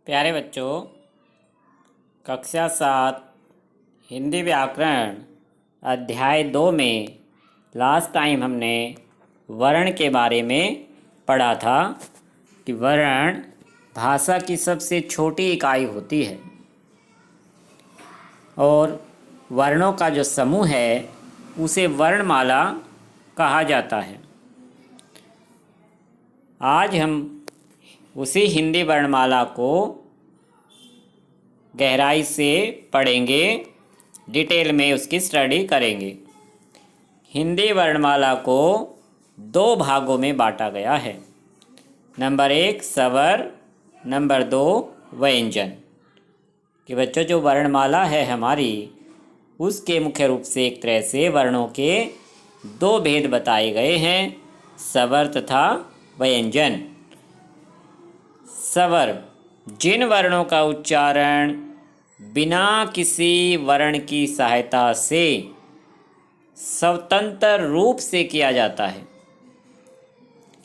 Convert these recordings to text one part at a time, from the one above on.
प्यारे बच्चों, कक्षा 7 हिंदी व्याकरण अध्याय 2 में लास्ट टाइम हमने वर्ण के बारे में पढ़ा था कि वर्ण भाषा की सबसे छोटी इकाई होती है और वर्णों का जो समूह है उसे वर्णमाला कहा जाता है। आज हम उसी हिंदी वर्णमाला को गहराई से पढ़ेंगे, डिटेल में उसकी स्टडी करेंगे। हिंदी वर्णमाला को 2 भागों में बांटा गया है। नंबर 1 स्वर, नंबर 2 व्यंजन। कि बच्चों, जो वर्णमाला है हमारी, उसके मुख्य रूप से एक तरह से वर्णों के 2 भेद बताए गए हैं, स्वर तथा व्यंजन। स्वर जिन वर्णों का उच्चारण बिना किसी वर्ण की सहायता से स्वतंत्र रूप से किया जाता है।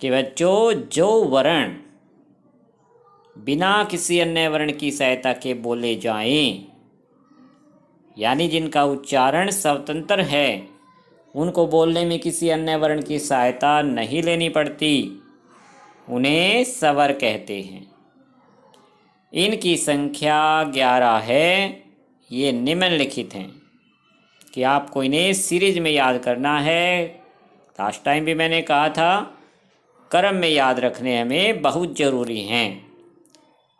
कि बच्चों, जो वर्ण बिना किसी अन्य वर्ण की सहायता के बोले जाएं, यानी जिनका उच्चारण स्वतंत्र है, उनको बोलने में किसी अन्य वर्ण की सहायता नहीं लेनी पड़ती, उन्हें स्वर कहते हैं। इनकी संख्या 11 है। ये निम्नलिखित हैं कि आपको इन्हें सीरीज में याद करना है। लास्ट टाइम भी मैंने कहा था, क्रम में याद रखने हमें बहुत ज़रूरी हैं।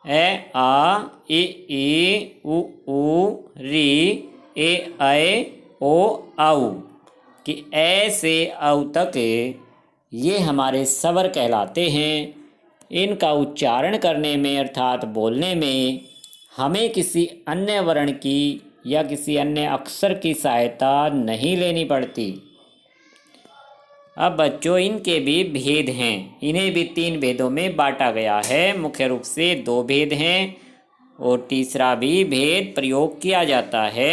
ए आ इ ई उ री ए ऐ ओ औ कि ए से औ तक ये हमारे स्वर कहलाते हैं। इनका उच्चारण करने में अर्थात बोलने में हमें किसी अन्य वर्ण की या किसी अन्य अक्षर की सहायता नहीं लेनी पड़ती। अब बच्चों, इनके भी भेद हैं। इन्हें भी 3 भेदों में बांटा गया है। मुख्य रूप से 2 भेद हैं और तीसरा भी भेद प्रयोग किया जाता है।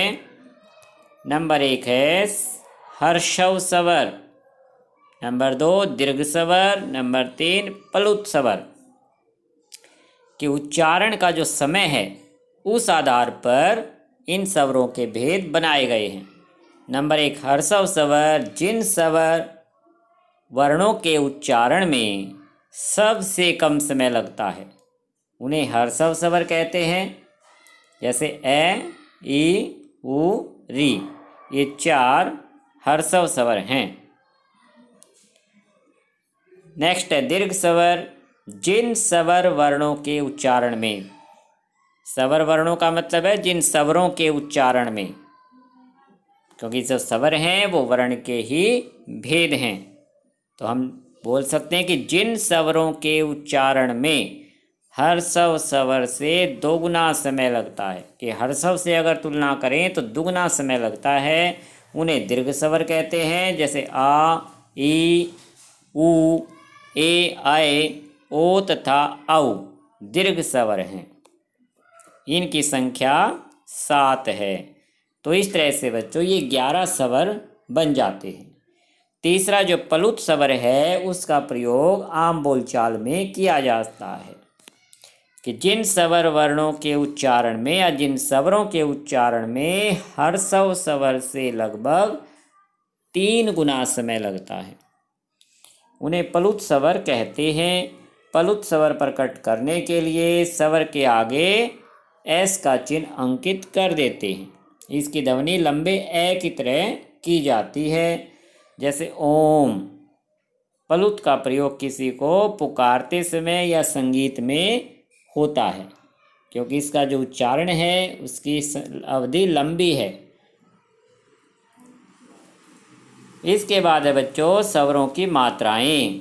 नंबर 1 है हर्षव स्वर, नंबर 2 दीर्घ स्वर, नंबर 3 प्लुत स्वर। कि उच्चारण का जो समय है उस आधार पर इन स्वरों के भेद बनाए गए हैं। नंबर 1 हर्षव स्वर, जिन स्वर वर्णों के उच्चारण में सबसे कम समय लगता है उन्हें हर्षव स्वर कहते हैं। जैसे ए, ई, उ, री, ये 4 हर्षव स्वर हैं। नेक्स्ट है दीर्घ स्वर, जिन स्वर वर्णों के उच्चारण में, स्वर वर्णों का मतलब है जिन स्वरों के उच्चारण में, क्योंकि जो स्वर हैं वो वर्ण के ही भेद हैं, तो हम बोल सकते हैं कि जिन स्वरों के उच्चारण में हर्षव स्वर से 2 गुना समय लगता है। कि हर्षव से अगर तुलना करें तो 2 गुना समय लगता है, उन्हें दीर्घ स्वर कहते हैं। जैसे आ, ई, उ, ए, ऐ, ओ तथा औ दीर्घ स्वर हैं। इनकी संख्या 7 है। तो इस तरह से बच्चों ये 11 स्वर बन जाते हैं। तीसरा जो प्लुत स्वर है उसका प्रयोग आम बोलचाल में किया जाता है। कि जिन स्वर वर्णों के उच्चारण में या जिन स्वरों के उच्चारण में हर्षव स्वर से लगभग 3 गुना समय लगता है, उन्हें प्लुत स्वर कहते हैं। प्लुत स्वर प्रकट करने के लिए स्वर के आगे एस का चिन्ह अंकित कर देते हैं। इसकी ध्वनि लंबे ए की तरह की जाती है। जैसे ओम। प्लुत का प्रयोग किसी को पुकारते समय या संगीत में होता है, क्योंकि इसका जो उच्चारण है उसकी अवधि लंबी है। इसके बाद है बच्चों स्वरों की मात्राएं।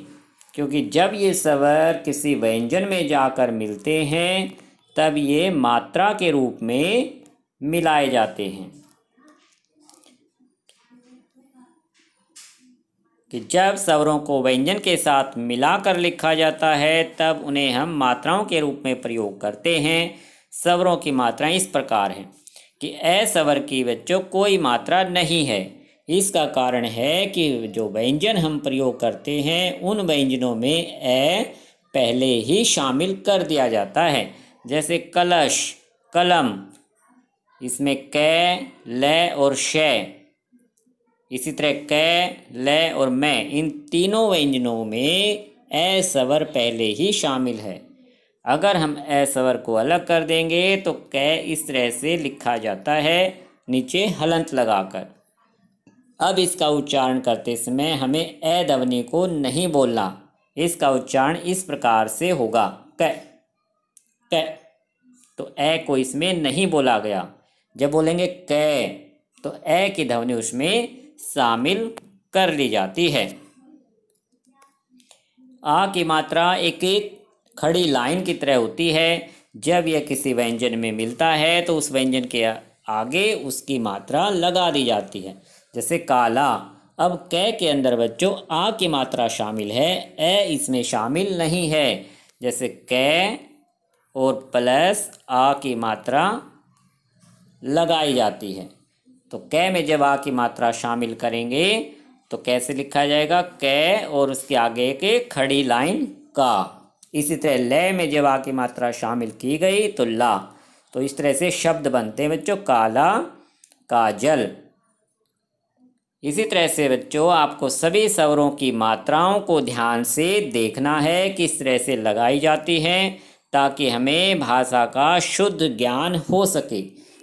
क्योंकि जब ये स्वर किसी व्यंजन में जाकर मिलते हैं तब ये मात्रा के रूप में मिलाए जाते हैं। कि जब स्वरों को व्यंजन के साथ मिलाकर लिखा जाता है तब उन्हें हम मात्राओं के रूप में प्रयोग करते हैं। स्वरों की मात्राएं इस प्रकार हैं कि ए स्वर की बच्चों कोई मात्रा नहीं है। इसका कारण है कि जो व्यंजन हम प्रयोग करते हैं उन व्यंजनों में ए पहले ही शामिल कर दिया जाता है। जैसे कलश, कलम, इसमें कै, लय और शय। इसी तरह कै, लय और मैं, इन तीनों व्यंजनों में ए स्वर पहले ही शामिल है। अगर हम ए स्वर को अलग कर देंगे तो कै इस तरह से लिखा जाता है, नीचे हलंत लगाकर। अब इसका उच्चारण करते समय हमें ए ध्वनि को नहीं बोलना। इसका उच्चारण इस प्रकार से होगा, कै कै। तो ए को इसमें नहीं बोला गया। जब बोलेंगे कै तो ए की ध्वनि उसमें शामिल कर ली जाती है। आ की मात्रा एक एक खड़ी लाइन की तरह होती है। जब यह किसी व्यंजन में मिलता है तो उस व्यंजन के आगे उसकी मात्रा लगा दी जाती है। जैसे काला, अब कै के अंदर बच्चों आ की मात्रा शामिल है, ए इसमें शामिल नहीं है। जैसे कै और प्लस आ की मात्रा लगाई जाती है। तो कै में जब आ की मात्रा शामिल करेंगे तो कैसे लिखा जाएगा, कै और उसके आगे के खड़ी लाइन का। इसी तरह लय में जब आ की मात्रा शामिल की गई तो ला। तो इस तरह से शब्द बनते हैं बच्चों, काला, काजल। इसी तरह से बच्चों आपको सभी स्वरों की मात्राओं को ध्यान से देखना है, किस तरह से लगाई जाती हैं, ताकि हमें भाषा का शुद्ध ज्ञान हो सके।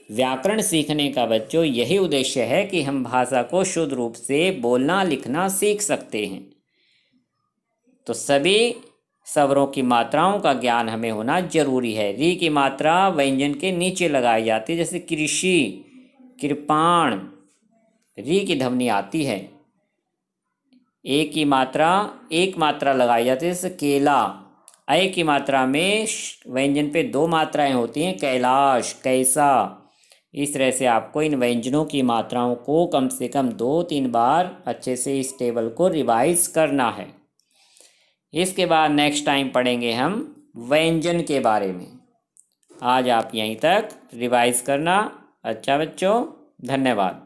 व्याकरण सीखने का बच्चों यही उद्देश्य है कि हम भाषा को शुद्ध रूप से बोलना लिखना सीख सकते हैं। तो सभी स्वरों की मात्राओं का ज्ञान हमें होना जरूरी है। री की मात्रा व्यंजन के नीचे लगाई जाती है, जैसे कृषि, कृपाण, री की ध्वनि आती है। ए की मात्रा एक मात्रा लगाई जाती है, जैसे केला। ऐ की मात्रा में व्यंजन पे दो मात्राएं होती हैं, कैलाश, कैसा। इस तरह से आपको इन व्यंजनों की मात्राओं को कम से कम 2-3 बार अच्छे से इस टेबल को रिवाइज करना है। इसके बाद नेक्स्ट टाइम पढ़ेंगे हम व्यंजन के बारे में। आज आप यहीं तक रिवाइज करना। अच्छा बच्चों, धन्यवाद।